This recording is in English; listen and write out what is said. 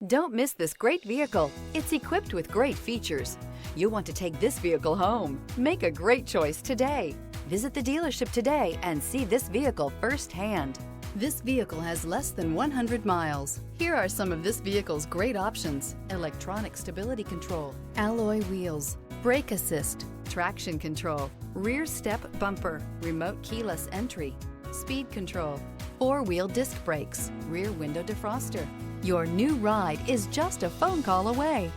Don't miss this great vehicle. It's equipped with great features. You'll want to take this vehicle home. Make a great choice today. Visit the dealership today and see this vehicle firsthand. This vehicle has less than 100 miles. Here are some of this vehicle's great options: electronic stability control, alloy wheels, brake assist, traction control, rear step bumper, remote keyless entry, speed control, four-wheel disc brakes, rear window defroster. Your new ride is just a phone call away.